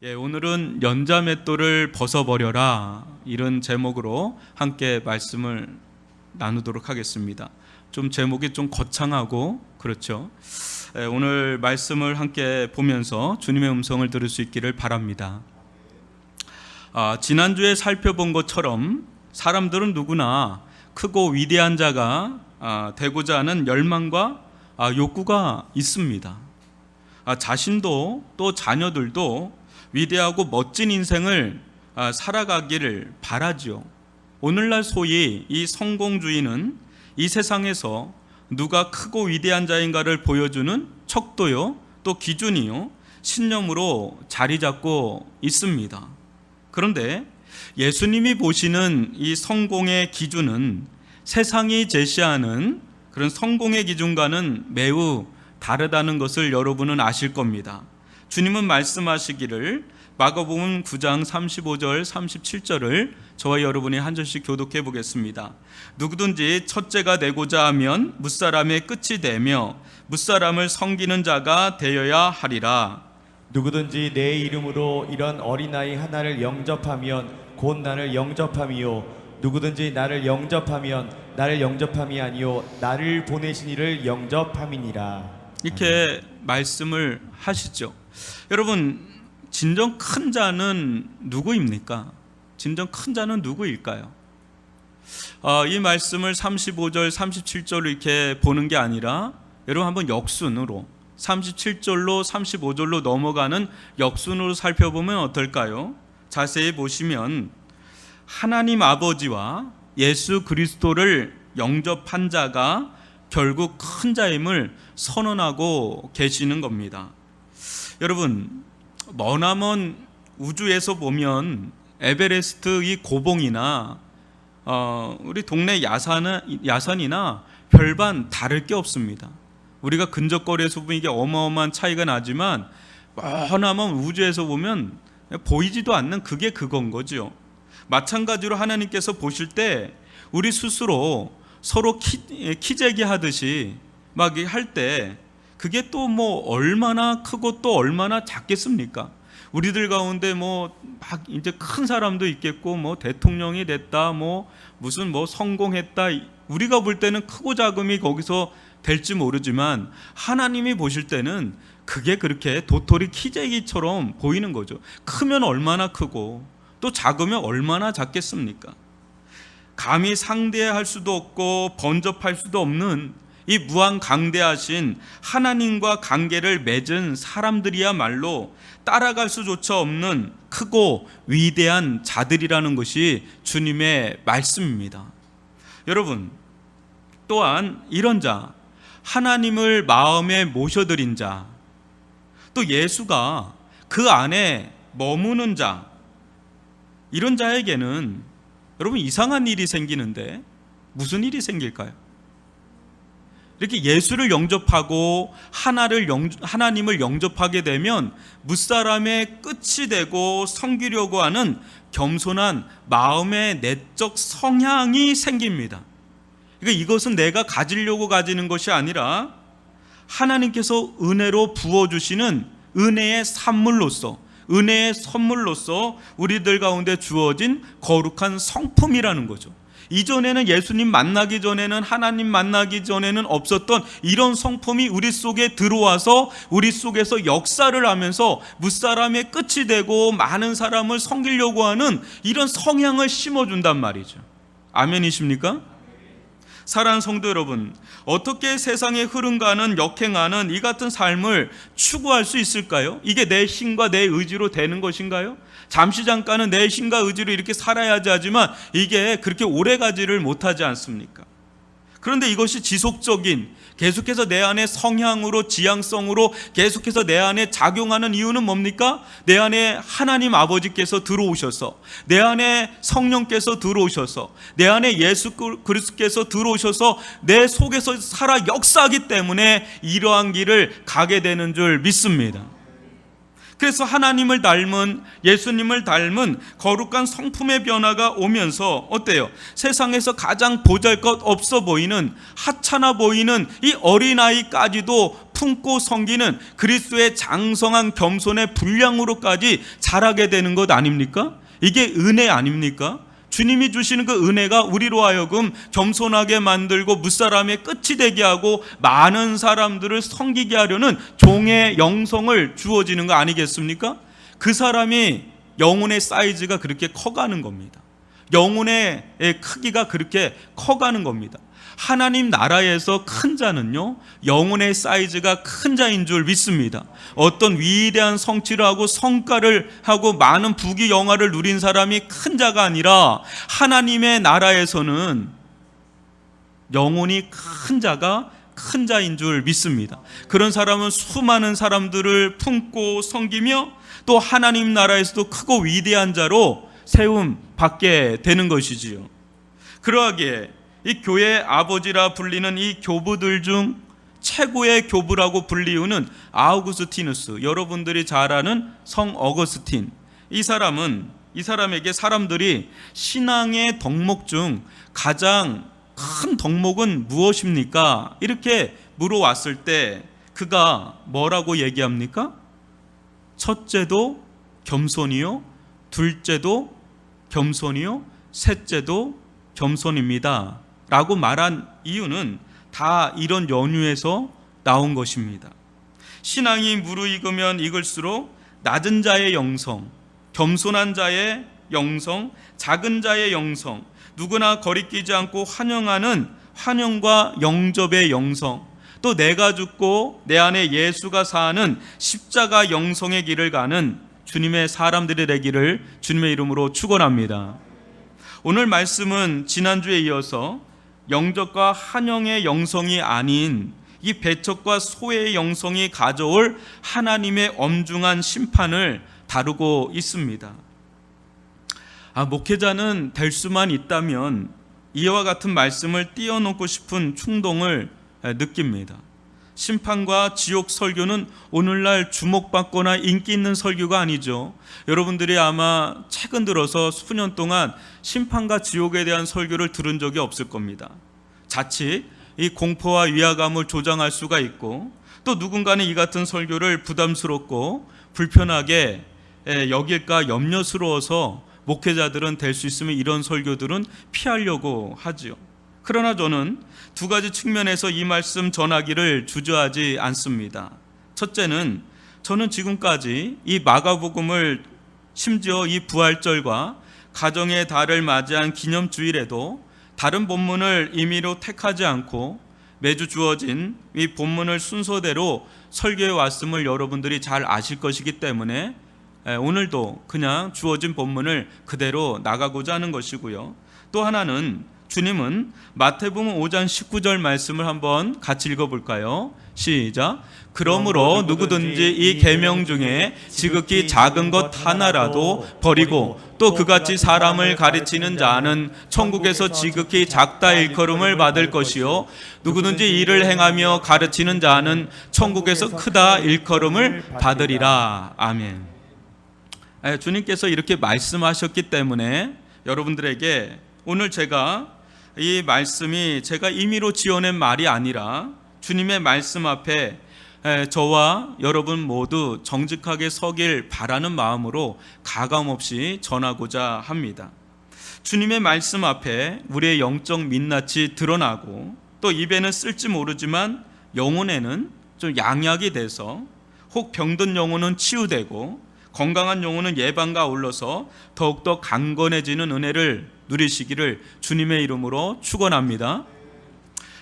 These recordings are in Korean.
오늘은 연자맷돌을 벗어버려라, 이런 제목으로 함께 말씀을 나누도록 하겠습니다. 좀 제목이 좀 거창하고 그렇죠. 오늘 말씀을 함께 보면서 주님의 음성을 들을 수 있기를 바랍니다. 지난주에 살펴본 것처럼 사람들은 누구나 크고 위대한 자가 되고자 하는 열망과 욕구가 있습니다. 자신도 또 자녀들도 위대하고 멋진 인생을 살아가기를 바라죠. 오늘날 소위 이 성공주의는 이 세상에서 누가 크고 위대한 자인가를 보여주는 척도요, 또 기준이요, 신념으로 자리 잡고 있습니다. 그런데 예수님이 보시는 이 성공의 기준은 세상이 제시하는 그런 성공의 기준과는 매우 다르다는 것을 여러분은 아실 겁니다. 주님은 말씀하시기를, 마가복음 9장 35절 37절을 저와 여러분이 한 절씩 교독해 보겠습니다. 누구든지 첫째가 되고자 하면 무사람의 끝이 되며 무사람을 섬기는 자가 되어야 하리라. 누구든지 내 이름으로 이런 어린아이 하나를 영접하면 곧 나를 영접함이요, 누구든지 나를 영접하면 나를 영접함이 아니요 나를 보내신 이를 영접함이니라. 이렇게 말씀을 하시죠. 여러분, 진정 큰 자는 누구입니까? 진정 큰 자는 누구일까요? 이 말씀을 35절 37절로 이렇게 보는 게 아니라 여러분 한번 역순으로 37절로 35절로 넘어가는 역순으로 살펴보면 어떨까요? 자세히 보시면 하나님 아버지와 예수 그리스도를 영접한 자가 결국 큰 자임을 선언하고 계시는 겁니다. 여러분, 머나먼 우주에서 보면 에베레스트 이 고봉이나 우리 동네 야산이나 별반 다를 게 없습니다. 우리가 근접거리에서 보면 이게 어마어마한 차이가 나지만 머나먼 우주에서 보면 보이지도 않는 그게 그건 거죠. 마찬가지로 하나님께서 보실 때 우리 스스로 서로 키재기 하듯이 막 할 때 그게 또 뭐 얼마나 크고 또 얼마나 작겠습니까? 우리들 가운데 뭐 막 이제 큰 사람도 있겠고, 뭐 대통령이 됐다, 뭐 무슨 뭐 성공했다, 우리가 볼 때는 크고 작음이 거기서 될지 모르지만 하나님이 보실 때는 그게 그렇게 도토리 키재기처럼 보이는 거죠. 크면 얼마나 크고 또 작으면 얼마나 작겠습니까? 감히 상대할 수도 없고 번접할 수도 없는 이 무한강대하신 하나님과 관계를 맺은 사람들이야말로 따라갈 수조차 없는 크고 위대한 자들이라는 것이 주님의 말씀입니다. 여러분, 또한 이런 자, 하나님을 마음에 모셔드린 자, 또 예수가 그 안에 머무는 자, 이런 자에게는 여러분 이상한 일이 생기는데 무슨 일이 생길까요? 이렇게 예수를 영접하고 하나님을 영접하게 되면 무사람의 끝이 되고 섬기려고 하는 겸손한 마음의 내적 성향이 생깁니다. 그러니까 이것은 내가 가지려고 가지는 것이 아니라 하나님께서 은혜로 부어주시는 은혜의 산물로서, 은혜의 선물로서 우리들 가운데 주어진 거룩한 성품이라는 거죠. 이전에는 예수님 만나기 전에는, 하나님 만나기 전에는 없었던 이런 성품이 우리 속에 들어와서 우리 속에서 역사를 하면서 무사람의 끝이 되고 많은 사람을 섬기려고 하는 이런 성향을 심어준단 말이죠. 아멘이십니까? 사랑하는 성도 여러분, 어떻게 세상의 흐름과는 역행하는 이 같은 삶을 추구할 수 있을까요? 이게 내 힘과 내 의지로 되는 것인가요? 잠시 잠깐은 내 힘과 의지로 이렇게 살아야지 하지만 이게 그렇게 오래가지를 못하지 않습니까? 그런데 이것이 지속적인, 계속해서 내 안에 성향으로, 지향성으로 계속해서 내 안에 작용하는 이유는 뭡니까? 내 안에 하나님 아버지께서 들어오셔서, 내 안에 성령께서 들어오셔서, 내 안에 예수 그리스도께서 들어오셔서 내 속에서 살아 역사하기 때문에 이러한 길을 가게 되는 줄 믿습니다. 그래서 하나님을 닮은, 예수님을 닮은 거룩한 성품의 변화가 오면서 어때요? 세상에서 가장 보잘것 없어 보이는, 하찮아 보이는 이 어린아이까지도 품고 섬기는 그리스도의 장성한 겸손의 분량으로까지 자라게 되는 것 아닙니까? 이게 은혜 아닙니까? 주님이 주시는 그 은혜가 우리로 하여금 겸손하게 만들고 무사람의 끝이 되게 하고 많은 사람들을 섬기게 하려는 종의 영성을 주어지는 거 아니겠습니까? 그 사람이 영혼의 사이즈가 그렇게 커가는 겁니다. 영혼의 크기가 그렇게 커가는 겁니다. 하나님 나라에서 큰 자는요, 영혼의 사이즈가 큰 자인 줄 믿습니다. 어떤 위대한 성취를 하고 성과를 하고 많은 부귀 영화를 누린 사람이 큰 자가 아니라 하나님의 나라에서는 영혼이 큰 자가 큰 자인 줄 믿습니다. 그런 사람은 수많은 사람들을 품고 섬기며 또 하나님 나라에서도 크고 위대한 자로 세움 받게 되는 것이지요. 그러하기에 이 교회의 아버지라 불리는 이 교부들 중 최고의 교부라고 불리우는 아우구스티누스, 여러분들이 잘 아는 성 어거스틴, 이 사람에게 사람들이 신앙의 덕목 중 가장 큰 덕목은 무엇입니까? 이렇게 물어왔을 때 그가 뭐라고 얘기합니까? 첫째도 겸손이요, 둘째도 겸손이요, 셋째도 겸손입니다 라고 말한 이유는 다 이런 연유에서 나온 것입니다. 신앙이 무르익으면 익을수록 낮은 자의 영성, 겸손한 자의 영성, 작은 자의 영성, 누구나 거리끼지 않고 환영하는 환영과 영접의 영성, 또 내가 죽고 내 안에 예수가 사는 십자가 영성의 길을 가는 주님의 사람들이 되기를 주님의 이름으로 축원합니다. 오늘 말씀은 지난주에 이어서 영접과 환영의 영성이 아닌 이 배척과 소외의 영성이 가져올 하나님의 엄중한 심판을 다루고 있습니다. 목회자는 될 수만 있다면 이와 같은 말씀을 띄워놓고 싶은 충동을 느낍니다. 심판과 지옥 설교는 오늘날 주목받거나 인기 있는 설교가 아니죠. 여러분들이 아마 최근 들어서 수년 동안 심판과 지옥에 대한 설교를 들은 적이 없을 겁니다. 자칫 이 공포와 위화감을 조장할 수가 있고, 또 누군가는 이 같은 설교를 부담스럽고 불편하게 여길까 염려스러워서 목회자들은 될 수 있으면 이런 설교들은 피하려고 하지요. 그러나 저는 두 가지 측면에서 이 말씀 전하기를 주저하지 않습니다. 첫째는 저는 지금까지 이 마가복음을 심지어 이 부활절과 가정의 달을 맞이한 기념주일에도 다른 본문을 임의로 택하지 않고 매주 주어진 이 본문을 순서대로 설교해 왔음을 여러분들이 잘 아실 것이기 때문에 오늘도 그냥 주어진 본문을 그대로 나가고자 하는 것이고요. 또 하나는 주님은 마태복음 5장 19절 말씀을 한번 같이 읽어볼까요? 시작. 그러므로 누구든지 이 계명 중에 지극히 작은 것 하나라도 버리고 또 그같이 사람을 가르치는 자는 천국에서 지극히 작다 일컬음을 받을 것이요 누구든지 이를 행하며 가르치는 자는 천국에서 크다 일컬음을 받으리라. 아멘. 주님께서 이렇게 말씀하셨기 때문에 여러분들에게 오늘 제가 이 말씀이 제가 임의로 지어낸 말이 아니라 주님의 말씀 앞에 저와 여러분 모두 정직하게 서길 바라는 마음으로 가감없이 전하고자 합니다. 주님의 말씀 앞에 우리의 영적 민낯이 드러나고 또 입에는 쓸지 모르지만 영혼에는 좀 양약이 돼서 혹 병든 영혼은 치유되고 건강한 영혼은 예방과 아울러서 더욱더 강건해지는 은혜를 누리시기를 주님의 이름으로 축원합니다.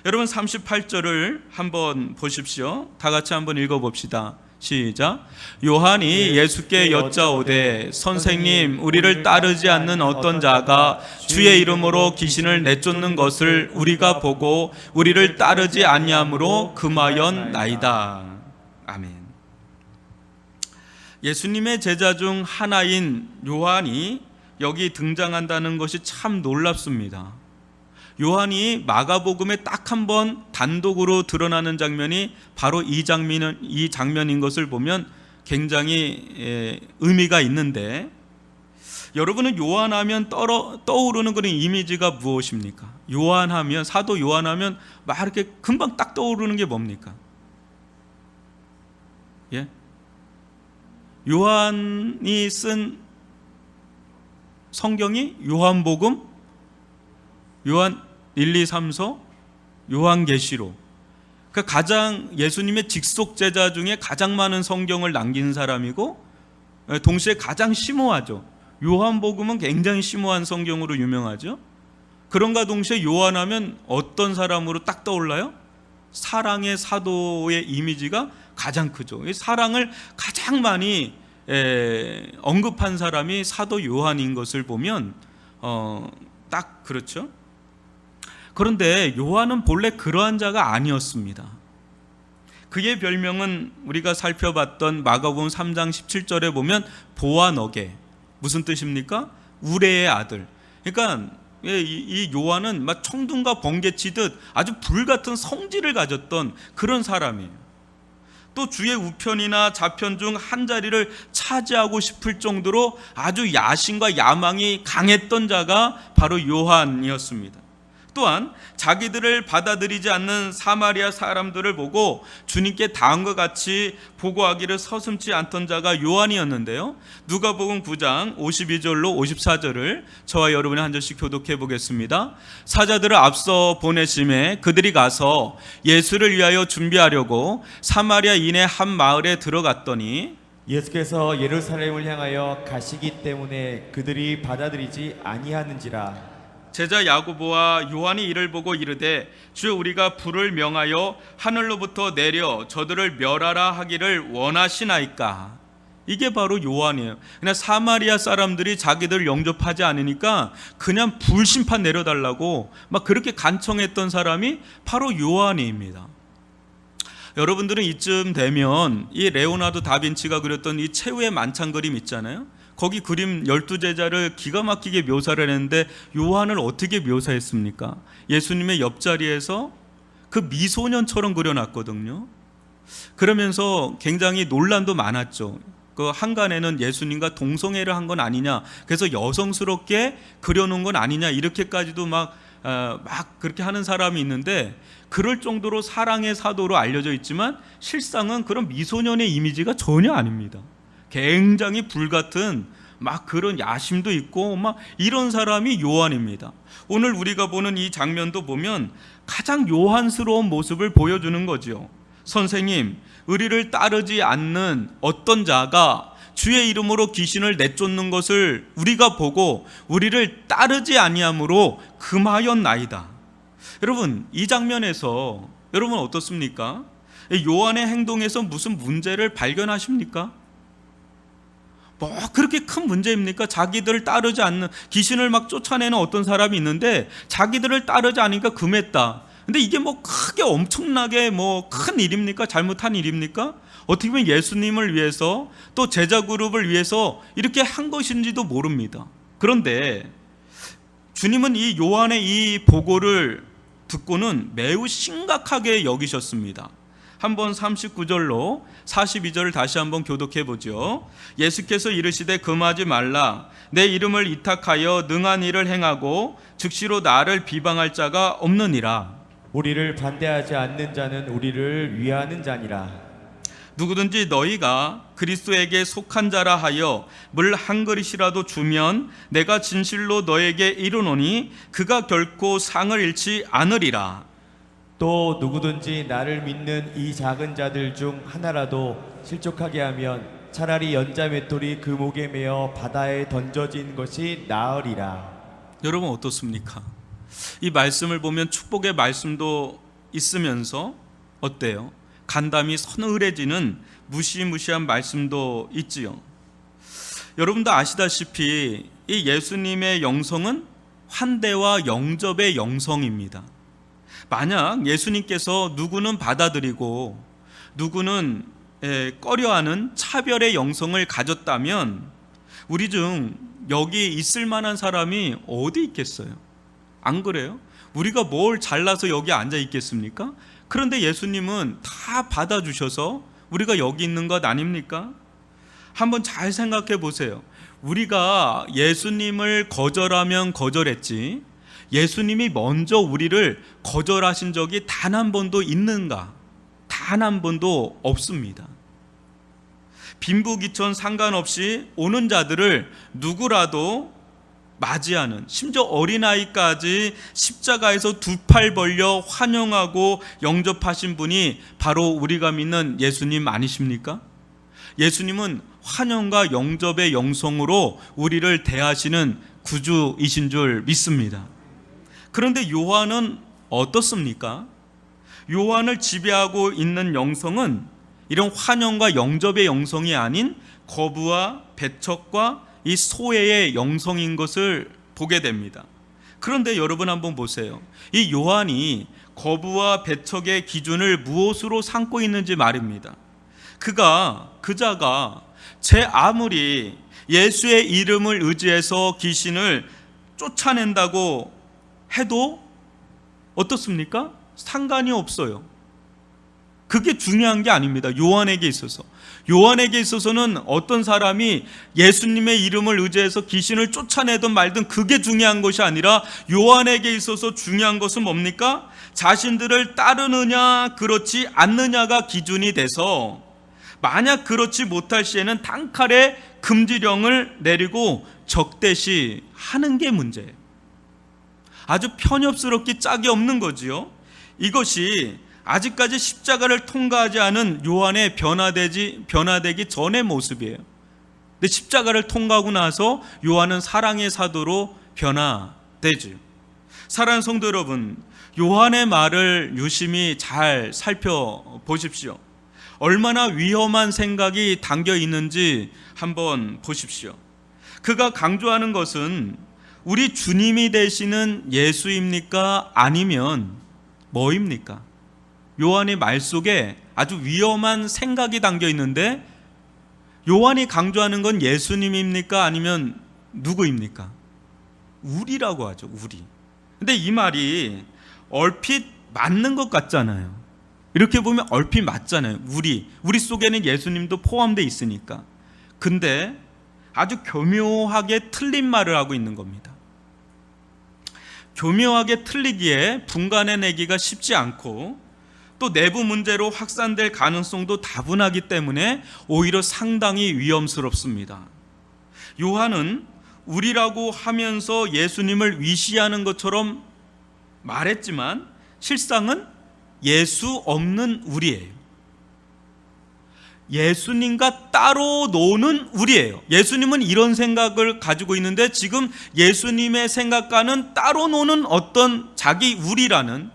여러분 38절을 한번 보십시오. 다 같이 한번 읽어봅시다. 시작. 요한이 예수께 여짜오되 선생님 우리를 따르지 않는 어떤 자가 주의 이름으로 귀신을 내쫓는 것을 우리가 보고 우리를 따르지 아니함으로 금하였나이다. 아멘. 예수님의 제자 중 하나인 요한이 여기 등장한다는 것이 참 놀랍습니다. 요한이 마가복음에 딱 한 번 단독으로 드러나는 장면이 바로 이 장면인 것을 보면 굉장히 의미가 있는데, 여러분은 요한하면 떠오르는 그런 이미지가 무엇입니까? 요한하면, 사도 요한하면 막 이렇게 금방 딱 떠오르는 게 뭡니까? 예? 요한이 쓴 성경이 요한복음, 요한 1, 2, 3서, 요한계시록. 그러니까 가장 예수님의 직속 제자 중에 가장 많은 성경을 남긴 사람이고 동시에 가장 심오하죠. 요한복음은 굉장히 심오한 성경으로 유명하죠. 그런가 동시에 요한하면 어떤 사람으로 딱 떠올라요? 사랑의 사도의 이미지가 가장 크죠. 이 사랑을 가장 많이 언급한 사람이 사도 요한인 것을 보면 딱 그렇죠. 그런데 요한은 본래 그러한 자가 아니었습니다. 그의 별명은 우리가 살펴봤던 마가복음 3장 17절에 보면 보아너게, 무슨 뜻입니까? 우레의 아들. 그러니까 이 요한은 막 청둥과 번개치듯 아주 불같은 성질을 가졌던 그런 사람이에요. 또 주의 우편이나 좌편 중 한 자리를 차지하고 싶을 정도로 아주 야심과 야망이 강했던 자가 바로 요한이었습니다. 또한 자기들을 받아들이지 않는 사마리아 사람들을 보고 주님께 다음과 같이 보고하기를 서슴지 않던 자가 요한이었는데요. 누가복음 9장 52절로 54절을 저와 여러분이 한 절씩 교독해 보겠습니다. 사자들을 앞서 보내심에 그들이 가서 예수를 위하여 준비하려고 사마리아 이내 한 마을에 들어갔더니 예수께서 예루살렘을 향하여 가시기 때문에 그들이 받아들이지 아니하는지라. 제자 야고보와 요한이 이를 보고 이르되 주여, 우리가 불을 명하여 하늘로부터 내려 저들을 멸하라 하기를 원하시나이까. 이게 바로 요한이에요. 그냥 사마리아 사람들이 자기들 영접하지 않으니까 그냥 불심판 내려달라고 막 그렇게 간청했던 사람이 바로 요한입니다. 여러분들은 이쯤 되면 이 레오나르도 다빈치가 그렸던 이 최후의 만찬 그림 있잖아요. 거기 그림 12제자를 기가 막히게 묘사를 했는데 요한을 어떻게 묘사했습니까? 예수님의 옆자리에서 그 미소년처럼 그려놨거든요. 그러면서 굉장히 논란도 많았죠. 그 한간에는 예수님과 동성애를 한 건 아니냐, 그래서 여성스럽게 그려놓은 건 아니냐, 이렇게까지도 막 그렇게 하는 사람이 있는데, 그럴 정도로 사랑의 사도로 알려져 있지만 실상은 그런 미소년의 이미지가 전혀 아닙니다. 굉장히 불같은 막 그런 야심도 있고 막 이런 사람이 요한입니다. 오늘 우리가 보는 이 장면도 보면 가장 요한스러운 모습을 보여주는 거죠. 선생님, 의리를 따르지 않는 어떤 자가 주의 이름으로 귀신을 내쫓는 것을 우리가 보고 우리를 따르지 아니함으로 금하였나이다. 여러분, 이 장면에서 여러분 어떻습니까? 요한의 행동에서 무슨 문제를 발견하십니까? 뭐 그렇게 큰 문제입니까? 자기들을 따르지 않는, 귀신을 막 쫓아내는 어떤 사람이 있는데 자기들을 따르지 않으니까 금했다. 근데 이게 뭐 크게 엄청나게 뭐 큰 일입니까? 잘못한 일입니까? 어떻게 보면 예수님을 위해서 또 제자 그룹을 위해서 이렇게 한 것인지도 모릅니다. 그런데 주님은 이 요한의 이 보고를 듣고는 매우 심각하게 여기셨습니다. 한번 39절로 42절을 다시 한번 교독해 보죠. 예수께서 이르시되 금하지 말라. 내 이름을 이탁하여 능한 일을 행하고 즉시로 나를 비방할 자가 없느니라. 우리를 반대하지 않는 자는 우리를 위하는 자니라. 누구든지 너희가 그리스도에게 속한 자라 하여 물 한 그릇이라도 주면 내가 진실로 너에게 이르노니 그가 결코 상을 잃지 않으리라. 또 누구든지 나를 믿는 이 작은 자들 중 하나라도 실족하게 하면 차라리 연자 맷돌이 그 목에 매어 바다에 던져진 것이 나으리라. 여러분 어떻습니까? 이 말씀을 보면 축복의 말씀도 있으면서 어때요? 간담이 서늘해지는 무시무시한 말씀도 있지요. 여러분도 아시다시피 이 예수님의 영성은 환대와 영접의 영성입니다. 만약 예수님께서 누구는 받아들이고 누구는 꺼려하는 차별의 영성을 가졌다면 우리 중 여기 있을 만한 사람이 어디 있겠어요? 안 그래요? 우리가 뭘 잘나서 여기 앉아 있겠습니까? 그런데 예수님은 다 받아주셔서 우리가 여기 있는 것 아닙니까? 한번 잘 생각해 보세요. 우리가 예수님을 거절하면 거절했지 예수님이 먼저 우리를 거절하신 적이 단 한 번도 있는가? 단 한 번도 없습니다. 빈부귀천 상관없이 오는 자들을 누구라도 맞이하는, 심지어 어린아이까지 십자가에서 두 팔 벌려 환영하고 영접하신 분이 바로 우리가 믿는 예수님 아니십니까? 예수님은 환영과 영접의 영성으로 우리를 대하시는 구주이신 줄 믿습니다. 그런데 요한은 어떻습니까? 요한을 지배하고 있는 영성은 이런 환영과 영접의 영성이 아닌 거부와 배척과 이 소외의 영성인 것을 보게 됩니다. 그런데 여러분 한번 보세요. 이 요한이 거부와 배척의 기준을 무엇으로 삼고 있는지 말입니다. 그자가 제 아무리 예수의 이름을 의지해서 귀신을 쫓아낸다고 해도 어떻습니까? 상관이 없어요. 그게 중요한 게 아닙니다. 요한에게 있어서는 어떤 사람이 예수님의 이름을 의지해서 귀신을 쫓아내든 말든 그게 중요한 것이 아니라 요한에게 있어서 중요한 것은 뭡니까? 자신들을 따르느냐 그렇지 않느냐가 기준이 돼서 만약 그렇지 못할 시에는 단칼에 금지령을 내리고 적대시하는 게 문제예요. 아주 편협스럽기 짝이 없는 거지요. 이것이 아직까지 십자가를 통과하지 않은 요한의 변화되기 전의 모습이에요. 근데 십자가를 통과하고 나서 요한은 사랑의 사도로 변화되죠. 사랑하는 성도 여러분, 요한의 말을 유심히 잘 살펴보십시오. 얼마나 위험한 생각이 담겨 있는지 한번 보십시오. 그가 강조하는 것은 우리 주님이 되시는 예수입니까? 아니면 뭐입니까? 요한의 말 속에 아주 위험한 생각이 담겨 있는데 요한이 강조하는 건 예수님입니까? 아니면 누구입니까? 우리라고 하죠. 우리. 근데 이 말이 얼핏 맞는 것 같잖아요. 이렇게 보면 얼핏 맞잖아요. 우리 속에는 예수님도 포함되어 있으니까. 근데 아주 교묘하게 틀린 말을 하고 있는 겁니다. 교묘하게 틀리기에 분간해내기가 쉽지 않고 또 내부 문제로 확산될 가능성도 다분하기 때문에 오히려 상당히 위험스럽습니다. 요한은 우리라고 하면서 예수님을 위시하는 것처럼 말했지만 실상은 예수 없는 우리예요. 예수님과 따로 노는 우리예요. 예수님은 이런 생각을 가지고 있는데 지금 예수님의 생각과는 따로 노는 어떤 자기 우리라는,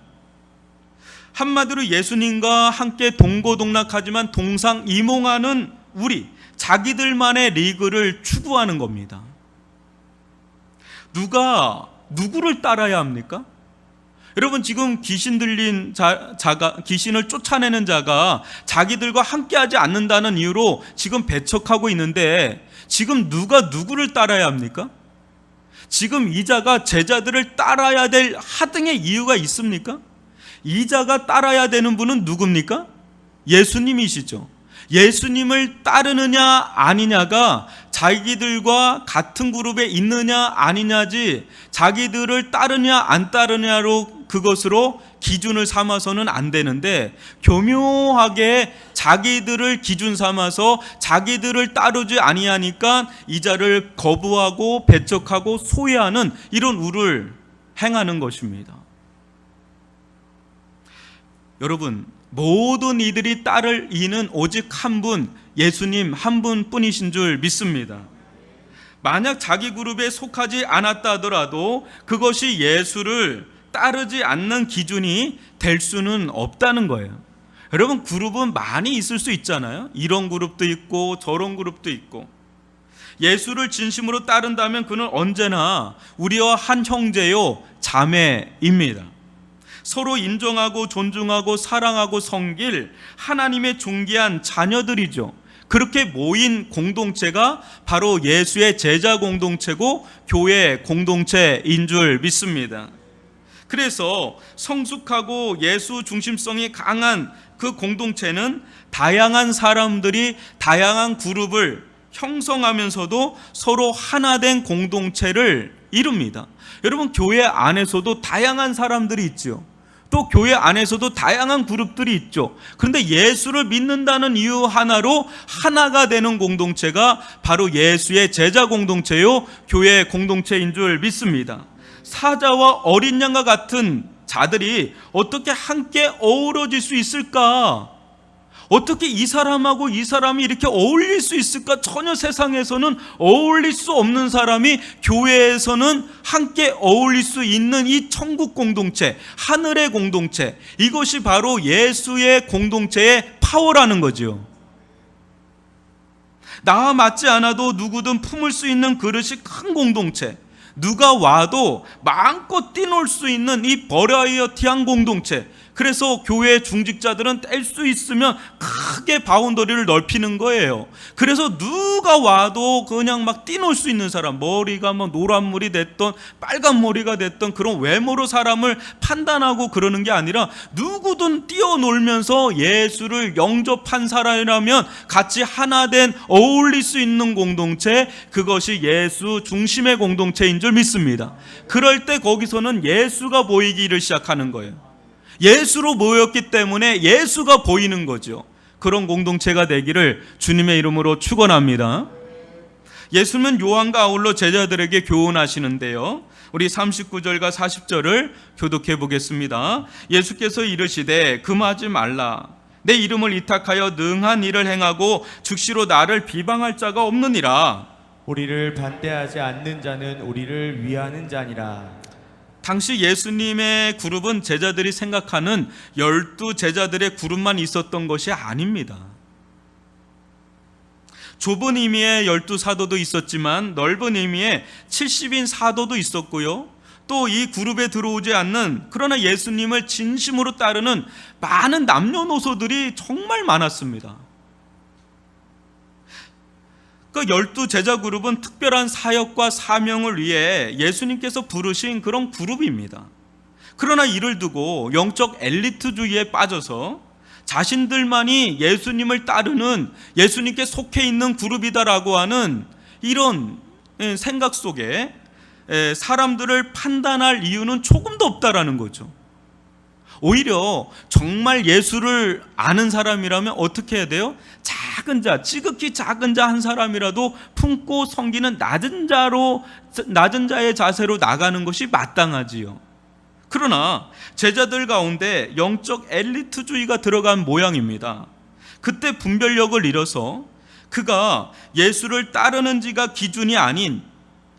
한마디로 예수님과 함께 동고동락하지만 동상이몽하는 우리, 자기들만의 리그를 추구하는 겁니다. 누가 누구를 따라야 합니까? 여러분, 지금 귀신 들린 귀신을 쫓아내는 자가 자기들과 함께하지 않는다는 이유로 지금 배척하고 있는데 지금 누가 누구를 따라야 합니까? 지금 이 자가 제자들을 따라야 될 하등의 이유가 있습니까? 이 자가 따라야 되는 분은 누굽니까? 예수님이시죠. 예수님을 따르느냐 아니냐가 자기들과 같은 그룹에 있느냐 아니냐지 자기들을 따르냐 안 따르냐로 그것으로 기준을 삼아서는 안 되는데 교묘하게 자기들을 기준 삼아서 자기들을 따르지 아니하니까 이 자를 거부하고 배척하고 소외하는 이런 우를 행하는 것입니다. 여러분, 모든 이들이 따를 이는 오직 한 분, 예수님 한 분뿐이신 줄 믿습니다. 만약 자기 그룹에 속하지 않았다 하더라도 그것이 예수를 따르지 않는 기준이 될 수는 없다는 거예요. 여러분, 그룹은 많이 있을 수 있잖아요. 이런 그룹도 있고 저런 그룹도 있고. 예수를 진심으로 따른다면 그는 언제나 우리와 한 형제요 자매입니다. 서로 인정하고 존중하고 사랑하고 섬길 하나님의 존귀한 자녀들이죠. 그렇게 모인 공동체가 바로 예수의 제자 공동체고 교회 공동체인 줄 믿습니다. 그래서 성숙하고 예수 중심성이 강한 그 공동체는 다양한 사람들이 다양한 그룹을 형성하면서도 서로 하나된 공동체를 이룹니다. 여러분, 교회 안에서도 다양한 사람들이 있죠. 또 교회 안에서도 다양한 그룹들이 있죠. 그런데 예수를 믿는다는 이유 하나로 하나가 되는 공동체가 바로 예수의 제자 공동체요, 교회 공동체인 줄 믿습니다. 사자와 어린 양과 같은 자들이 어떻게 함께 어우러질 수 있을까? 어떻게 이 사람하고 이 사람이 이렇게 어울릴 수 있을까? 전혀 세상에서는 어울릴 수 없는 사람이 교회에서는 함께 어울릴 수 있는 이 천국 공동체, 하늘의 공동체, 이것이 바로 예수의 공동체의 파워라는 거죠. 나와 맞지 않아도 누구든 품을 수 있는 그릇이 큰 공동체, 누가 와도 마음껏 뛰놀 수 있는 이 버라이어티한 공동체. 그래서 교회 중직자들은 뗄 수 있으면 크게 바운더리를 넓히는 거예요. 그래서 누가 와도 그냥 막 뛰놀 수 있는 사람, 머리가 뭐 노란머리 됐던 빨간 머리가 됐던 그런 외모로 사람을 판단하고 그러는 게 아니라 누구든 뛰어놀면서 예수를 영접한 사람이라면 같이 하나 된 어울릴 수 있는 공동체, 그것이 예수 중심의 공동체인 줄 믿습니다. 그럴 때 거기서는 예수가 보이기를 시작하는 거예요. 예수로 모였기 때문에 예수가 보이는 거죠. 그런 공동체가 되기를 주님의 이름으로 축원합니다. 예수님은 요한과 아울러 제자들에게 교훈하시는데요, 우리 39절과 40절을 교독해 보겠습니다. 예수께서 이르시되 금하지 말라. 내 이름을 이탁하여 능한 일을 행하고 즉시로 나를 비방할 자가 없느니라. 우리를 반대하지 않는 자는 우리를 위하는 자니라. 당시 예수님의 그룹은 제자들이 생각하는 12 제자들의 그룹만 있었던 것이 아닙니다. 좁은 의미의 12 사도도 있었지만 넓은 의미의 70인 사도도 있었고요, 또 이 그룹에 들어오지 않는, 그러나 예수님을 진심으로 따르는 많은 남녀노소들이 정말 많았습니다. 그 12 제자 그룹은 특별한 사역과 사명을 위해 예수님께서 부르신 그런 그룹입니다. 그러나 이를 두고 영적 엘리트주의에 빠져서 자신들만이 예수님을 따르는, 예수님께 속해 있는 그룹이다라고 하는 이런 생각 속에 사람들을 판단할 이유는 조금도 없다라는 거죠. 오히려 정말 예수를 아는 사람이라면 어떻게 해야 돼요? 작은 자, 지극히 작은 자 한 사람이라도 품고 섬기는 낮은 자의 자세로 나가는 것이 마땅하지요. 그러나 제자들 가운데 영적 엘리트주의가 들어간 모양입니다. 그때 분별력을 잃어서 그가 예수를 따르는지가 기준이 아닌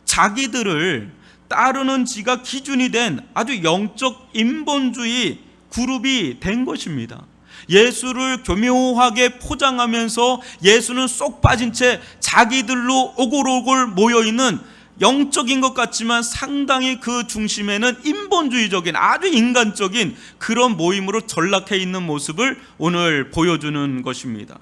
자기들을 따르는지가 기준이 된 아주 영적 인본주의 그룹이 된 것입니다. 예수를 교묘하게 포장하면서 예수는 쏙 빠진 채 자기들로 오골오골 모여있는, 영적인 것 같지만 상당히 그 중심에는 인본주의적인, 아주 인간적인 그런 모임으로 전락해 있는 모습을 오늘 보여주는 것입니다.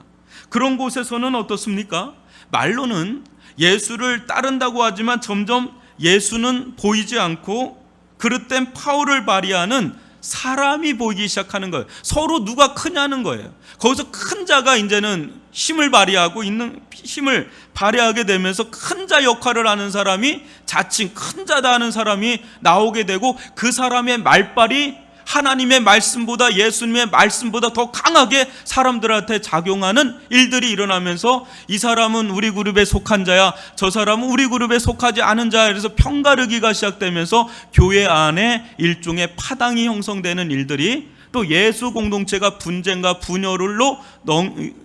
그런 곳에서는 어떻습니까? 말로는 예수를 따른다고 하지만 점점 예수는 보이지 않고 그릇된 파워를 발휘하는 사람이 보이기 시작하는 거예요. 서로 누가 크냐는 거예요. 거기서 큰 자가 이제는 힘을 발휘하게 되면서 큰 자 역할을 하는 사람이, 자칭 큰 자다 하는 사람이 나오게 되고, 그 사람의 말발이 하나님의 말씀보다, 예수님의 말씀보다 더 강하게 사람들한테 작용하는 일들이 일어나면서 이 사람은 우리 그룹에 속한 자야, 저 사람은 우리 그룹에 속하지 않은 자야, 그래서 편가르기가 시작되면서 교회 안에 일종의 파당이 형성되는 일들이, 또 예수 공동체가 분쟁과 분열로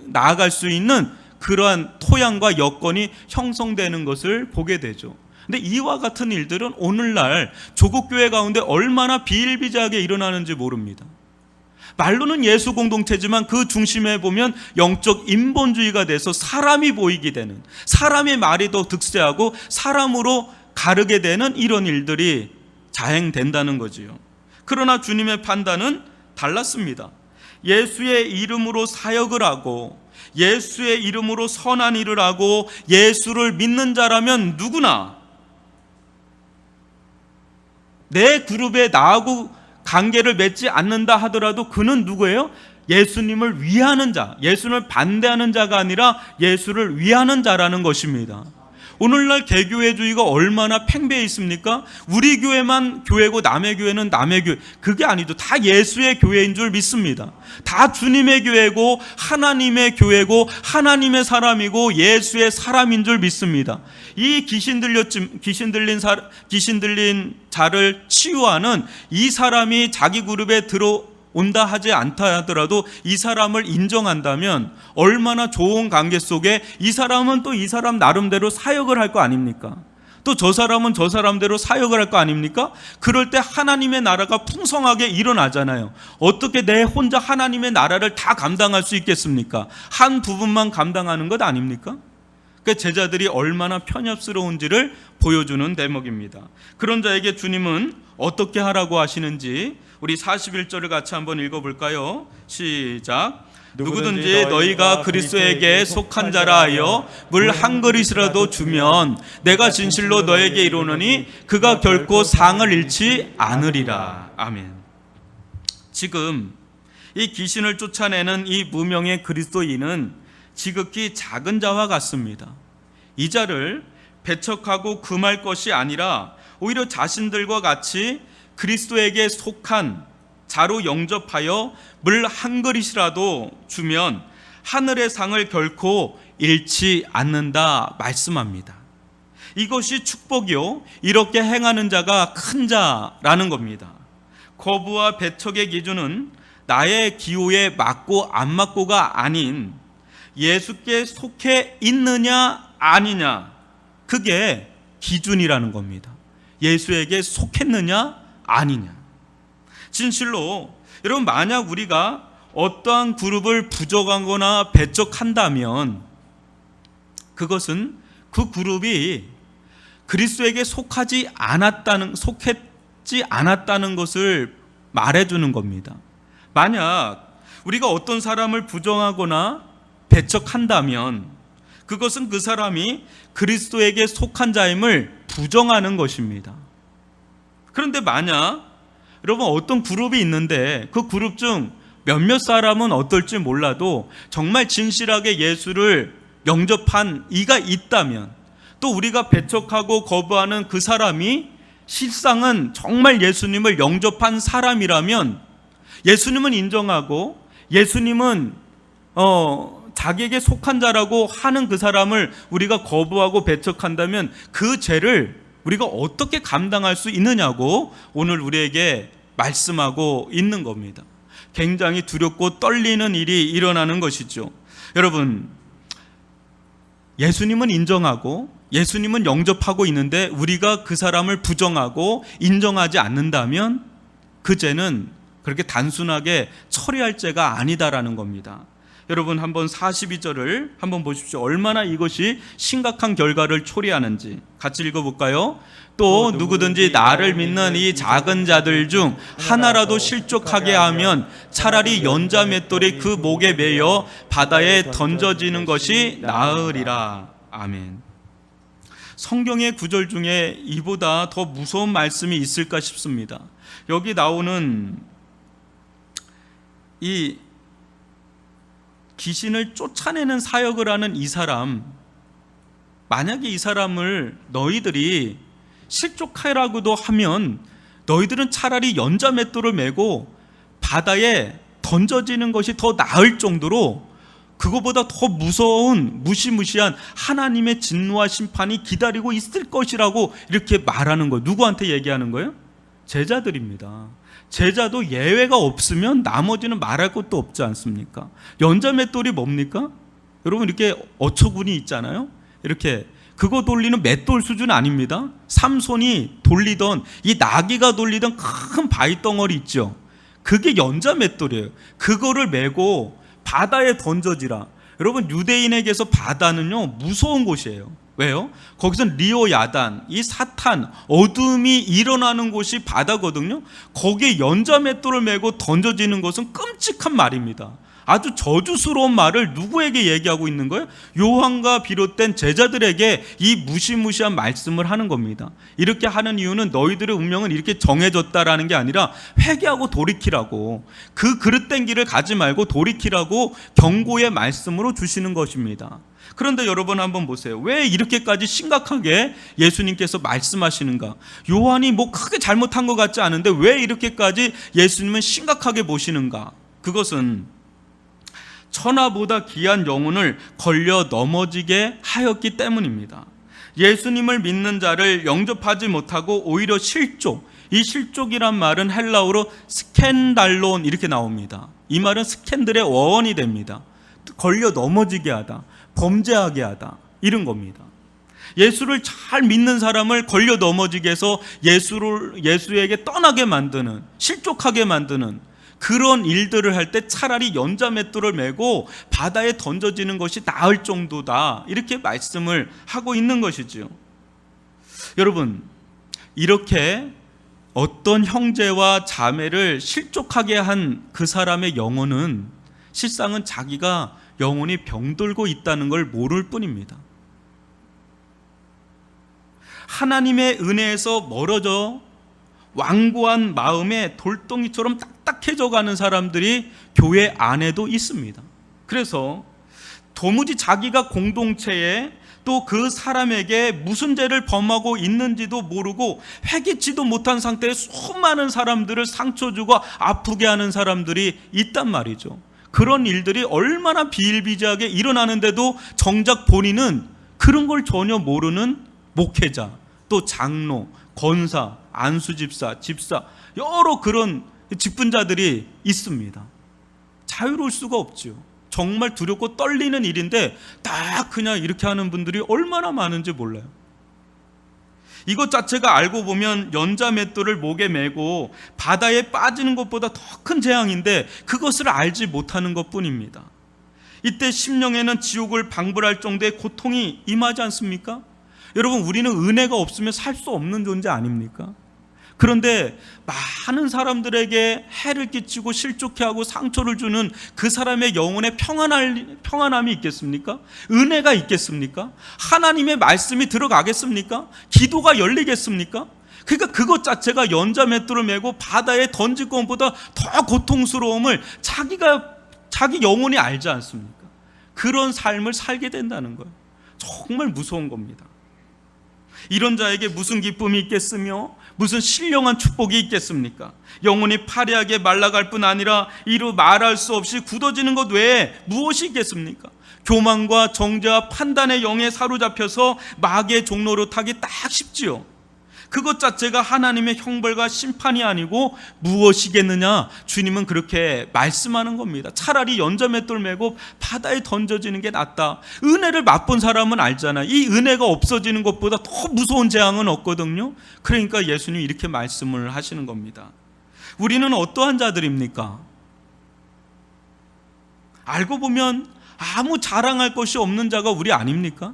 나아갈 수 있는 그러한 토양과 여건이 형성되는 것을 보게 되죠. 근데 이와 같은 일들은 오늘날 조국 교회 가운데 얼마나 비일비재하게 일어나는지 모릅니다. 말로는 예수 공동체지만 그 중심에 보면 영적 인본주의가 돼서 사람이 보이게 되는, 사람의 말이 더 득세하고 사람으로 가르게 되는 이런 일들이 자행된다는 거지요. 그러나 주님의 판단은 달랐습니다. 예수의 이름으로 사역을 하고 예수의 이름으로 선한 일을 하고 예수를 믿는 자라면 누구나, 내 그룹에 나하고 관계를 맺지 않는다 하더라도 그는 누구예요? 예수님을 위하는 자, 예수님을 반대하는 자가 아니라 예수를 위하는 자라는 것입니다. 오늘날 개교회주의가 얼마나 팽배해 있습니까? 우리 교회만 교회고 남의 교회는 남의 교회. 그게 아니죠. 다 예수의 교회인 줄 믿습니다. 다 주님의 교회고 하나님의 교회고 하나님의 사람이고 예수의 사람인 줄 믿습니다. 이 귀신 들린 자를 치유하는 이 사람이 자기 그룹에 들어온다 하지 않다 하더라도 이 사람을 인정한다면 얼마나 좋은 관계 속에 이 사람은 또 이 사람 나름대로 사역을 할 거 아닙니까? 또 저 사람은 저 사람대로 사역을 할 거 아닙니까? 그럴 때 하나님의 나라가 풍성하게 일어나잖아요. 어떻게 내 혼자 하나님의 나라를 다 감당할 수 있겠습니까? 한 부분만 감당하는 것 아닙니까? 그 제자들이 얼마나 편협스러운지를 보여주는 대목입니다. 그런 자에게 주님은 어떻게 하라고 하시는지 우리 41절을 같이 한번 읽어볼까요? 시작. 누구든지 너희가 그리스도에게 속한 자라 하여 물 한 그릇이라도 주면 내가 진실로 너에게 이르노니 그가 결코 상을 잃지 않으리라. 아멘. 지금 이 귀신을 쫓아내는 이 무명의 그리스도인은 지극히 작은 자와 같습니다. 이 자를 배척하고 금할 것이 아니라 오히려 자신들과 같이 그리스도에게 속한 자로 영접하여 물 한 그릇이라도 주면 하늘의 상을 결코 잃지 않는다 말씀합니다. 이것이 축복이요, 이렇게 행하는 자가 큰 자라는 겁니다. 거부와 배척의 기준은 나의 기호에 맞고 안 맞고가 아닌 예수께 속해 있느냐 아니냐, 그게 기준이라는 겁니다. 예수에게 속했느냐 아니냐. 진실로 여러분, 만약 우리가 어떠한 그룹을 부정하거나 배척한다면 그것은 그 그룹이 그리스도에게 속했지 않았다는 것을 말해주는 겁니다. 만약 우리가 어떤 사람을 부정하거나 배척한다면 그것은 그 사람이 그리스도에게 속한 자임을 부정하는 것입니다. 그런데 만약 여러분 어떤 그룹이 있는데 그 그룹 중 몇몇 사람은 어떨지 몰라도 정말 진실하게 예수를 영접한 이가 있다면, 또 우리가 배척하고 거부하는 그 사람이 실상은 정말 예수님을 영접한 사람이라면, 예수님은 인정하고 예수님은 자기에게 속한 자라고 하는 그 사람을 우리가 거부하고 배척한다면 그 죄를 우리가 어떻게 감당할 수 있느냐고 오늘 우리에게 말씀하고 있는 겁니다. 굉장히 두렵고 떨리는 일이 일어나는 것이죠. 여러분, 예수님은 인정하고 예수님은 영접하고 있는데 우리가 그 사람을 부정하고 인정하지 않는다면 그 죄는 그렇게 단순하게 처리할 죄가 아니다라는 겁니다. 여러분, 한번 42절을 한번 보십시오. 얼마나 이것이 심각한 결과를 초래하는지 같이 읽어볼까요? 또 누구든지 나를 믿는 이 작은 자들 중 하나라도 실족하게 하면 차라리 연자 맷돌이 그 목에 매여 바다에 던져지는 것이 나으리라. 아멘. 성경의 구절 중에 이보다 더 무서운 말씀이 있을까 싶습니다. 여기 나오는 이 귀신을 쫓아내는 사역을 하는 이 사람, 만약에 이 사람을 너희들이 실족하라고도 하면 너희들은 차라리 연자 맷돌을 메고 바다에 던져지는 것이 더 나을 정도로 그거보다 더 무서운 무시무시한 하나님의 진노와 심판이 기다리고 있을 것이라고 이렇게 말하는 거예요. 누구한테 얘기하는 거예요? 제자들입니다. 제자도 예외가 없으면 나머지는 말할 것도 없지 않습니까? 연자 맷돌이 뭡니까? 여러분, 이렇게 어처구니 있잖아요. 이렇게 그거 돌리는 맷돌 수준 아닙니다. 삼손이 돌리던 이 나귀가 돌리던 큰 바위 덩어리 있죠. 그게 연자 맷돌이에요. 그거를 메고 바다에 던져지라. 여러분, 유대인에게서 바다는요 무서운 곳이에요. 왜요? 거기선 리오 야단, 이 사탄, 어둠이 일어나는 곳이 바다거든요. 거기에 연자 맷돌을 메고 던져지는 것은 끔찍한 말입니다. 아주 저주스러운 말을 누구에게 얘기하고 있는 거예요? 요한과 비롯된 제자들에게 이 무시무시한 말씀을 하는 겁니다. 이렇게 하는 이유는 너희들의 운명은 이렇게 정해졌다라는 게 아니라 회개하고 돌이키라고, 그 그릇된 길을 가지 말고 돌이키라고 경고의 말씀으로 주시는 것입니다. 그런데 여러분 한번 보세요. 왜 이렇게까지 심각하게 예수님께서 말씀하시는가? 요한이 뭐 크게 잘못한 것 같지 않은데 왜 이렇게까지 예수님은 심각하게 보시는가? 그것은 천하보다 귀한 영혼을 걸려 넘어지게 하였기 때문입니다. 예수님을 믿는 자를 영접하지 못하고 오히려 실족, 이 실족이란 말은 헬라어로 스캔달론 이렇게 나옵니다. 이 말은 스캔들의 어원이 됩니다. 걸려 넘어지게 하다, 범죄하게 하다, 이런 겁니다. 예수를 잘 믿는 사람을 걸려 넘어지게 해서 예수에게 떠나게 만드는, 실족하게 만드는 그런 일들을 할 때 차라리 연자맷돌을 메고 바다에 던져지는 것이 나을 정도다, 이렇게 말씀을 하고 있는 것이지요. 여러분, 이렇게 어떤 형제와 자매를 실족하게 한 그 사람의 영혼은 실상은 자기가 영혼이 병들고 있다는 걸 모를 뿐입니다. 하나님의 은혜에서 멀어져 완고한 마음에 돌덩이처럼 딱딱해져 가는 사람들이 교회 안에도 있습니다. 그래서 도무지 자기가 공동체에 또 그 사람에게 무슨 죄를 범하고 있는지도 모르고 회개치도 못한 상태에 수많은 사람들을 상처 주고 아프게 하는 사람들이 있단 말이죠. 그런 일들이 얼마나 비일비재하게 일어나는데도 정작 본인은 그런 걸 전혀 모르는 목회자, 또 장로, 권사, 안수집사, 집사, 여러 그런 직분자들이 있습니다. 자유로울 수가 없죠. 정말 두렵고 떨리는 일인데 딱 그냥 이렇게 하는 분들이 얼마나 많은지 몰라요. 이것 자체가 알고 보면 연자맷돌을 목에 메고 바다에 빠지는 것보다 더 큰 재앙인데 그것을 알지 못하는 것뿐입니다. 이때 심령에는 지옥을 방불할 정도의 고통이 임하지 않습니까? 여러분, 우리는 은혜가 없으면 살 수 없는 존재 아닙니까? 그런데 많은 사람들에게 해를 끼치고 실족해 하고 상처를 주는 그 사람의 영혼에 평안함이 있겠습니까? 은혜가 있겠습니까? 하나님의 말씀이 들어가겠습니까? 기도가 열리겠습니까? 그러니까 그것 자체가 연자맷돌을 메고 바다에 던질 것보다 더 고통스러움을 자기 영혼이 알지 않습니까? 그런 삶을 살게 된다는 거예요. 정말 무서운 겁니다. 이런 자에게 무슨 기쁨이 있겠으며 무슨 신령한 축복이 있겠습니까? 영혼이 파리하게 말라갈 뿐 아니라 이루 말할 수 없이 굳어지는 것 외에 무엇이 있겠습니까? 교만과 정죄와 판단의 영에 사로잡혀서 마귀의 종로로 타기 딱 쉽지요. 그것 자체가 하나님의 형벌과 심판이 아니고 무엇이겠느냐? 주님은 그렇게 말씀하는 겁니다. 차라리 연자맷돌 메고 바다에 던져지는 게 낫다. 은혜를 맛본 사람은 알잖아. 이 은혜가 없어지는 것보다 더 무서운 재앙은 없거든요. 그러니까 예수님이 이렇게 말씀을 하시는 겁니다. 우리는 어떠한 자들입니까? 알고 보면 아무 자랑할 것이 없는 자가 우리 아닙니까?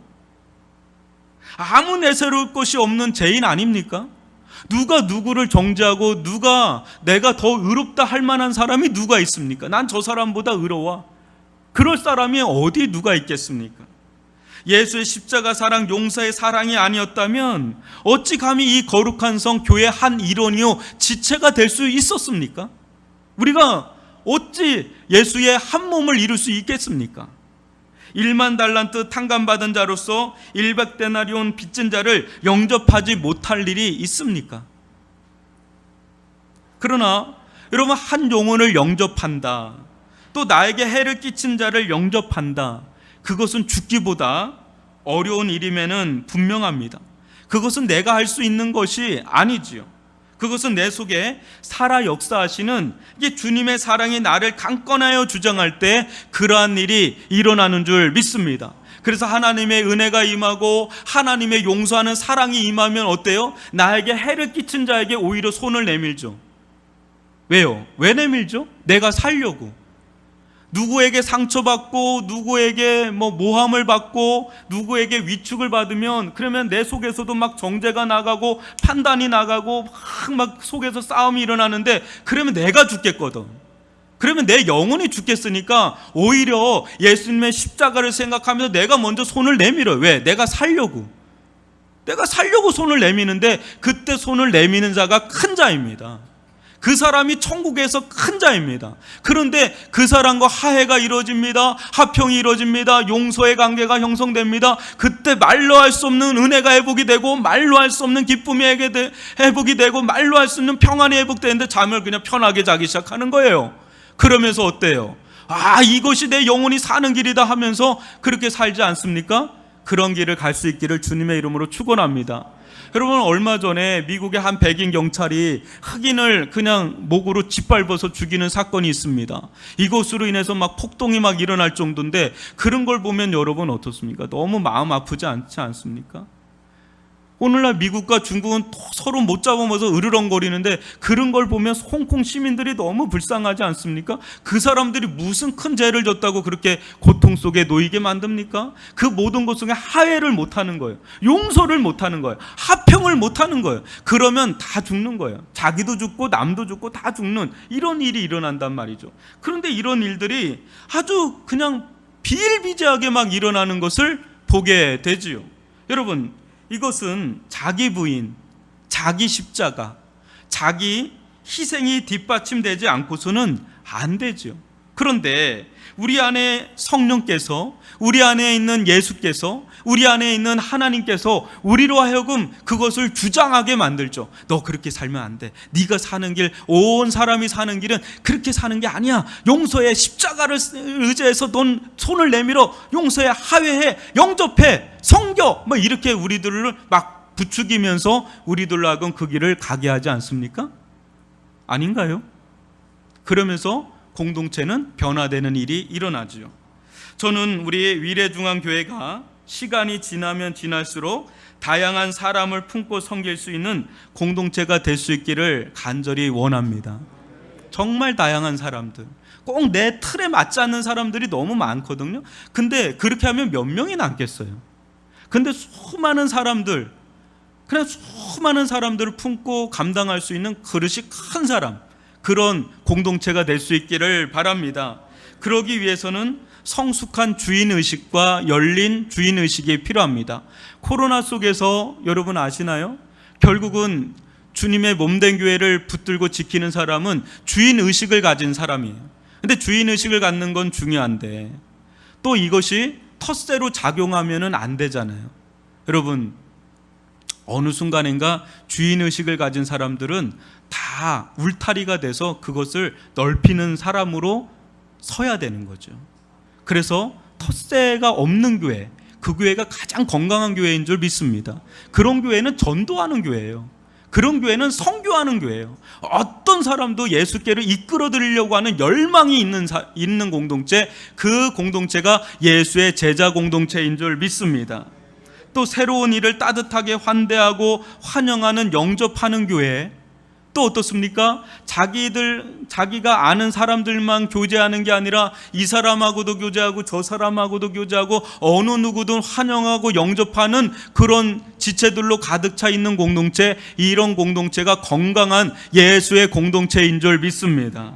아무 내세울 것이 없는 죄인 아닙니까? 누가 누구를 정죄하고 누가 내가 더 의롭다 할 만한 사람이 누가 있습니까? 난 저 사람보다 의로워. 그럴 사람이 어디 누가 있겠습니까? 예수의 십자가 사랑, 용서의 사랑이 아니었다면 어찌 감히 이 거룩한 성 교회 한 일원이요 지체가 될 수 있었습니까? 우리가 어찌 예수의 한 몸을 이룰 수 있겠습니까? 1만 달란트 탕감받은 자로서 100데나리온 빚진 자를 영접하지 못할 일이 있습니까? 그러나 여러분, 한 영혼을 영접한다, 또 나에게 해를 끼친 자를 영접한다, 그것은 죽기보다 어려운 일임에는 분명합니다. 그것은 내가 할 수 있는 것이 아니지요. 그것은 내 속에 살아 역사하시는 이게 주님의 사랑이 나를 강권하여 주장할 때 그러한 일이 일어나는 줄 믿습니다. 그래서 하나님의 은혜가 임하고 하나님의 용서하는 사랑이 임하면 어때요? 나에게 해를 끼친 자에게 오히려 손을 내밀죠. 왜요? 왜 내밀죠? 내가 살려고. 누구에게 상처받고 누구에게 모함을 받고 누구에게 위축을 받으면 그러면 내 속에서도 막 정죄가 나가고 판단이 나가고 막 속에서 싸움이 일어나는데 그러면 내가 죽겠거든. 그러면 내 영혼이 죽겠으니까 오히려 예수님의 십자가를 생각하면서 내가 먼저 손을 내밀어요. 왜? 내가 살려고 손을 내미는데 그때 손을 내미는 자가 큰 자입니다. 그 사람이 천국에서 큰 자입니다. 그런데 그 사람과 화해가 이루어집니다. 화평이 이루어집니다. 용서의 관계가 형성됩니다. 그때 말로 할 수 없는 은혜가 회복이 되고, 말로 할 수 없는 기쁨이 회복이 되고, 말로 할 수 없는 평안이 회복되는데 잠을 그냥 편하게 자기 시작하는 거예요. 그러면서 어때요? 이것이 내 영혼이 사는 길이다 하면서 그렇게 살지 않습니까? 그런 길을 갈 수 있기를 주님의 이름으로 축원합니다. 여러분, 얼마 전에 미국의 한 백인 경찰이 흑인을 그냥 목으로 짓밟아서 죽이는 사건이 있습니다. 이것으로 인해서 막 폭동이 막 일어날 정도인데, 그런 걸 보면 여러분 어떻습니까? 너무 마음 아프지 않지 않습니까? 오늘날 미국과 중국은 서로 못 잡아먹어서 으르렁거리는데, 그런 걸 보면 홍콩 시민들이 너무 불쌍하지 않습니까? 그 사람들이 무슨 큰 죄를 졌다고 그렇게 고통 속에 놓이게 만듭니까? 그 모든 것 속에 화해를 못하는 거예요. 용서를 못하는 거예요. 화평을 못하는 거예요. 그러면 다 죽는 거예요. 자기도 죽고 남도 죽고 다 죽는 이런 일이 일어난단 말이죠. 그런데 이런 일들이 아주 그냥 비일비재하게 막 일어나는 것을 보게 되지요. 여러분, 이것은 자기 부인, 자기 십자가, 자기 희생이 뒷받침되지 않고서는 안 되죠. 그런데 우리 안에 성령께서, 우리 안에 있는 예수께서, 우리 안에 있는 하나님께서 우리로 하여금 그것을 주장하게 만들죠. 너 그렇게 살면 안 돼. 네가 사는 길, 온 사람이 사는 길은 그렇게 사는 게 아니야. 용서해. 십자가를 의지해서 넌 손을 내밀어. 용서해. 화해해. 영접해. 성겨. 뭐 이렇게 우리들을 막 부추기면서 우리들로 하여금 그 길을 가게 하지 않습니까? 아닌가요? 그러면서 공동체는 변화되는 일이 일어나죠. 저는 우리 위례중앙교회가 시간이 지나면 지날수록 다양한 사람을 품고 섬길 수 있는 공동체가 될 수 있기를 간절히 원합니다. 정말 다양한 사람들, 꼭 내 틀에 맞지 않는 사람들이 너무 많거든요. 근데 그렇게 하면 몇 명이 남겠어요? 근데 수많은 사람들, 그냥 수많은 사람들을 품고 감당할 수 있는 그릇이 큰 사람, 그런 공동체가 될 수 있기를 바랍니다. 그러기 위해서는 성숙한 주인의식과 열린 주인의식이 필요합니다. 코로나 속에서 여러분 아시나요? 결국은 주님의 몸된 교회를 붙들고 지키는 사람은 주인의식을 가진 사람이에요. 근데 주인의식을 갖는 건 중요한데, 또 이것이 텃세로 작용하면 안 되잖아요. 여러분, 어느 순간인가 주인의식을 가진 사람들은 다 울타리가 돼서 그것을 넓히는 사람으로 서야 되는 거죠. 그래서 텃세가 없는 교회, 그 교회가 가장 건강한 교회인 줄 믿습니다. 그런 교회는 전도하는 교회예요. 그런 교회는 선교하는 교회예요. 어떤 사람도 예수께를 이끌어드리려고 하는 열망이 있는 공동체, 그 공동체가 예수의 제자 공동체인 줄 믿습니다. 또 새로운 일을 따뜻하게 환대하고 환영하는, 영접하는 교회, 또 어떻습니까? 자기가 아는 사람들만 교제하는 게 아니라 이 사람하고도 교제하고 저 사람하고도 교제하고 어느 누구든 환영하고 영접하는 그런 지체들로 가득 차 있는 공동체, 이런 공동체가 건강한 예수의 공동체인 줄 믿습니다.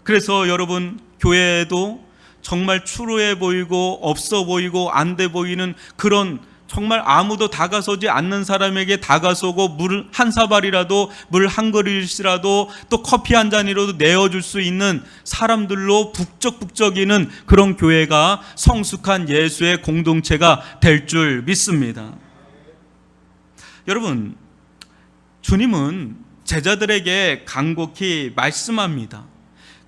그래서 여러분, 교회에도 정말 추루해 보이고 없어 보이고 안 돼 보이는 그런, 정말 아무도 다가서지 않는 사람에게 다가서고 물 한 사발이라도, 물 한 그릇이라도, 또 커피 한 잔이라도 내어줄 수 있는 사람들로 북적북적이는 그런 교회가 성숙한 예수의 공동체가 될 줄 믿습니다. 여러분, 주님은 제자들에게 간곡히 말씀합니다.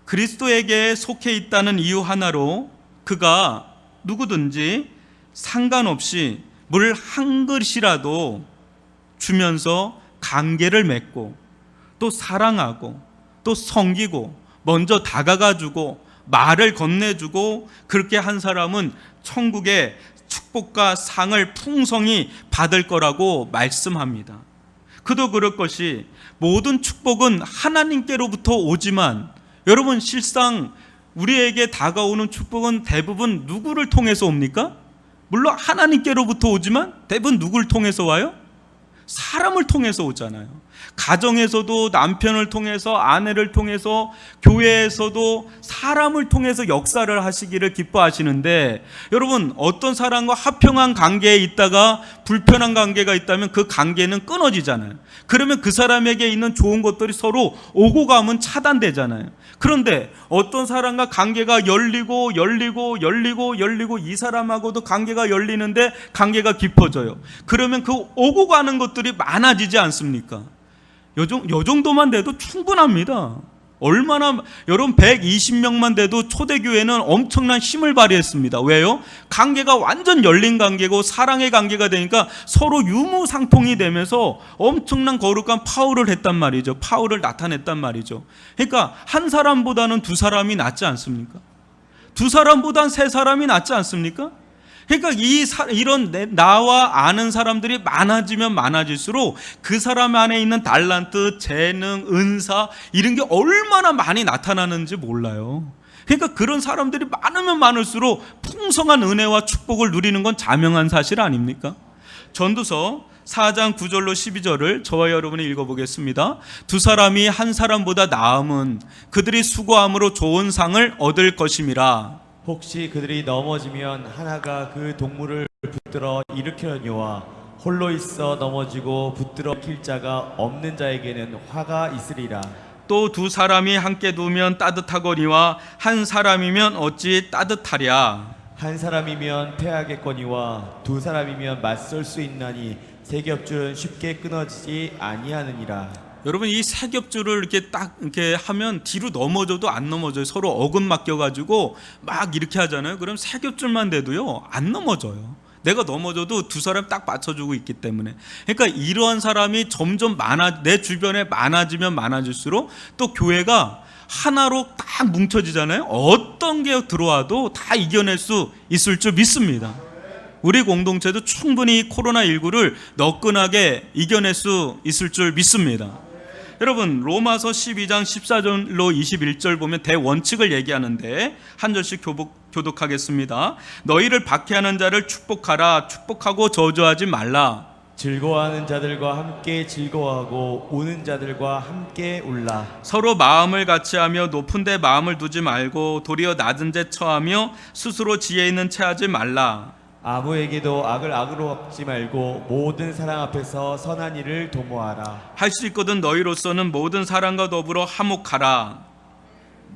그리스도에게 속해 있다는 이유 하나로 그가 누구든지 상관없이 물 한 그릇이라도 주면서 관계를 맺고, 또 사랑하고, 또 섬기고, 먼저 다가가주고 말을 건네주고, 그렇게 한 사람은 천국의 축복과 상을 풍성히 받을 거라고 말씀합니다. 그도 그럴 것이, 모든 축복은 하나님께로부터 오지만 여러분, 실상 우리에게 다가오는 축복은 대부분 누구를 통해서 옵니까? 물론 하나님께로부터 오지만 대부분 누구를 통해서 와요? 사람을 통해서 오잖아요. 가정에서도 남편을 통해서, 아내를 통해서, 교회에서도 사람을 통해서 역사를 하시기를 기뻐하시는데, 여러분, 어떤 사람과 화평한 관계에 있다가 불편한 관계가 있다면 그 관계는 끊어지잖아요. 그러면 그 사람에게 있는 좋은 것들이 서로 오고 가면 차단되잖아요. 그런데 어떤 사람과 관계가 열리고 이 사람하고도 관계가 열리는데 관계가 깊어져요. 그러면 그 오고 가는 것들이 많아지지 않습니까? 요 정도만 돼도 충분합니다. 얼마나, 여러분 120명만 돼도 초대교회는 엄청난 힘을 발휘했습니다. 왜요? 관계가 완전 열린 관계고 사랑의 관계가 되니까 서로 유무상통이 되면서 엄청난 거룩한 파워를 했단 말이죠. 파워를 나타냈단 말이죠. 그러니까 한 사람보다는 두 사람이 낫지 않습니까? 두 사람보다는 세 사람이 낫지 않습니까? 그러니까 이런 나와 아는 사람들이 많아지면 많아질수록 그 사람 안에 있는 달란트, 재능, 은사 이런 게 얼마나 많이 나타나는지 몰라요. 그러니까 그런 사람들이 많으면 많을수록 풍성한 은혜와 축복을 누리는 건 자명한 사실 아닙니까? 전도서 4장 9절로 12절을 저와 여러분이 읽어보겠습니다. 두 사람이 한 사람보다 나음은 그들이 수고함으로 좋은 상을 얻을 것임이라. 혹시 그들이 넘어지면 하나가 그 동물을 붙들어 일으키려니와 홀로 있어 넘어지고 붙들어 일으킬 자가 없는 자에게는 화가 있으리라. 또 두 사람이 함께 누우면 따뜻하거니와 한 사람이면 어찌 따뜻하랴. 한 사람이면 패하겠거니와 두 사람이면 맞설 수 있나니 세 겹줄은 쉽게 끊어지지 아니하느니라. 여러분, 이 세 겹줄을 이렇게 딱 이렇게 하면 뒤로 넘어져도 안 넘어져요. 서로 어금 맡겨가지고 막 이렇게 하잖아요. 그럼 세 겹줄만 돼도요 안 넘어져요. 내가 넘어져도 두 사람 딱 맞춰주고 있기 때문에. 그러니까 이러한 사람이 점점 내 주변에 많아지면 많아질수록 또 교회가 하나로 딱 뭉쳐지잖아요. 어떤 게 들어와도 다 이겨낼 수 있을 줄 믿습니다. 우리 공동체도 충분히 코로나19를 너끈하게 이겨낼 수 있을 줄 믿습니다. 여러분, 로마서 12장 14절로 21절 보면 대원칙을 얘기하는데 한 절씩 교독하겠습니다. 너희를 박해하는 자를 축복하라. 축복하고 저주하지 말라. 즐거워하는 자들과 함께 즐거워하고 우는 자들과 함께 울라. 서로 마음을 같이하며 높은 데 마음을 두지 말고 도리어 낮은 데 처하며 스스로 지혜 있는 채 하지 말라. 아무에게도 악을 악으로 갚지 말고 모든 사랑 앞에서 선한 일을 도모하라. 할 수 있거든 너희로서는 모든 사람과 더불어 화목하라.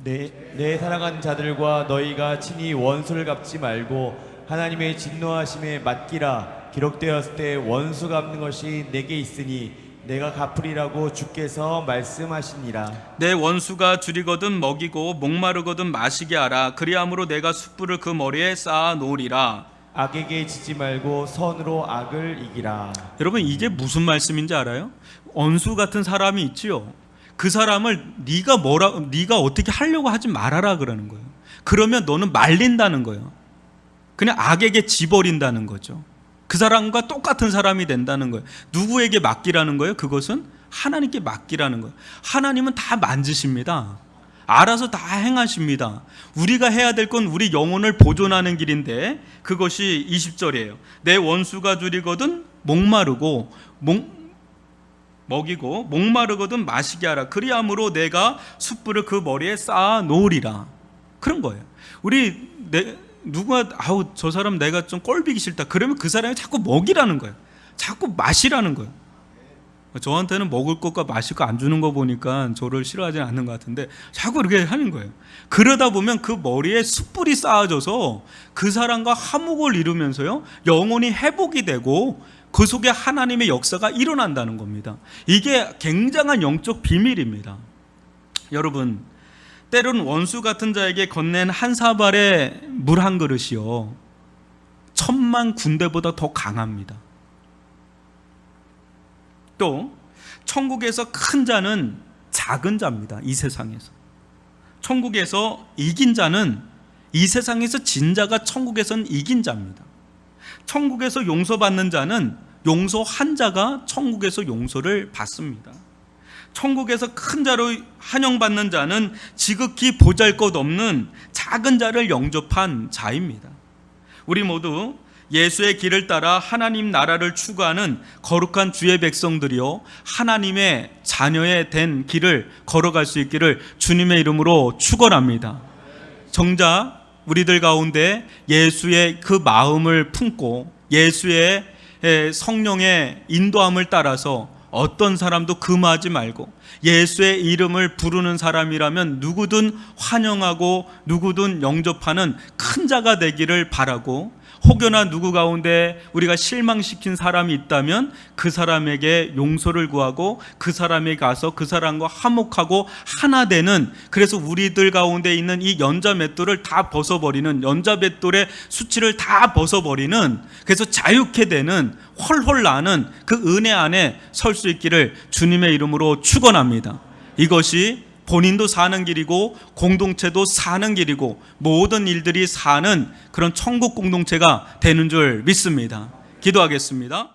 내 사랑하는 자들과 너희가 친히 원수를 갚지 말고 하나님의 진노하심에 맡기라. 기록되었을 때 원수 갚는 것이 내게 있으니 내가 갚으리라고 주께서 말씀하시니라. 내 원수가 줄이거든 먹이고 목마르거든 마시게 하라. 그리함으로 내가 숯불을 그 머리에 쌓아 놓으리라. 악에게 지지 말고 선으로 악을 이기라. 여러분, 이게 무슨 말씀인지 알아요? 원수 같은 사람이 있지요. 그 사람을 네가 어떻게 하려고 하지 말아라 그러는 거예요. 그러면 너는 말린다는 거예요. 그냥 악에게 지버린다는 거죠. 그 사람과 똑같은 사람이 된다는 거예요. 누구에게 맡기라는 거예요? 그것은 하나님께 맡기라는 거예요. 하나님은 다 만지십니다. 알아서 다 행하십니다. 우리가 해야 될 건 우리 영혼을 보존하는 길인데 그것이 20절이에요. 내 원수가 줄이거든 목마르고 먹이고 목마르거든 마시게 하라. 그리함으로 내가 숯불을 그 머리에 쌓아 놓으리라. 그런 거예요. 누가 저 사람 내가 좀 꼴보기 싫다. 그러면 그 사람이 자꾸 먹이라는 거예요. 자꾸 마시라는 거예요. 저한테는 먹을 것과 마실 거 안 주는 거 보니까 저를 싫어하지 않는 것 같은데 자꾸 이렇게 하는 거예요. 그러다 보면 그 머리에 숯불이 쌓아져서 그 사람과 화목을 이루면서요 영혼이 회복이 되고 그 속에 하나님의 역사가 일어난다는 겁니다. 이게 굉장한 영적 비밀입니다. 여러분, 때로는 원수 같은 자에게 건넨 한 사발의 물 한 그릇이요 1000만 군대보다 더 강합니다. 또 천국에서 큰 자는 작은 자입니다. 이 세상에서 천국에서 이긴 자는 이 세상에서 진 자가 천국에서는 이긴 자입니다. 천국에서 용서받는 자는 용서한 자가 천국에서 용서를 받습니다. 천국에서 큰 자로 환영받는 자는 지극히 보잘것없는 작은 자를 영접한 자입니다. 우리 모두 예수의 길을 따라 하나님 나라를 추구하는 거룩한 주의 백성들이요, 하나님의 자녀의 된 길을 걸어갈 수 있기를 주님의 이름으로 축원합니다. 정작 우리들 가운데 예수의 그 마음을 품고 예수의 성령의 인도함을 따라서 어떤 사람도 금하지 말고 예수의 이름을 부르는 사람이라면 누구든 환영하고 누구든 영접하는 큰 자가 되기를 바라고, 혹여나 누구 가운데 우리가 실망시킨 사람이 있다면 그 사람에게 용서를 구하고 그 사람에게 가서 그 사람과 화목하고 하나 되는, 그래서 우리들 가운데 있는 이 연자맷돌을 다 벗어버리는, 연자맷돌의 수치를 다 벗어버리는, 그래서 자유케 되는, 헐헐 나는 그 은혜 안에 설 수 있기를 주님의 이름으로 축원합니다. 이것이 본인도 사는 길이고 공동체도 사는 길이고 모든 일들이 사는 그런 천국 공동체가 되는 줄 믿습니다. 기도하겠습니다.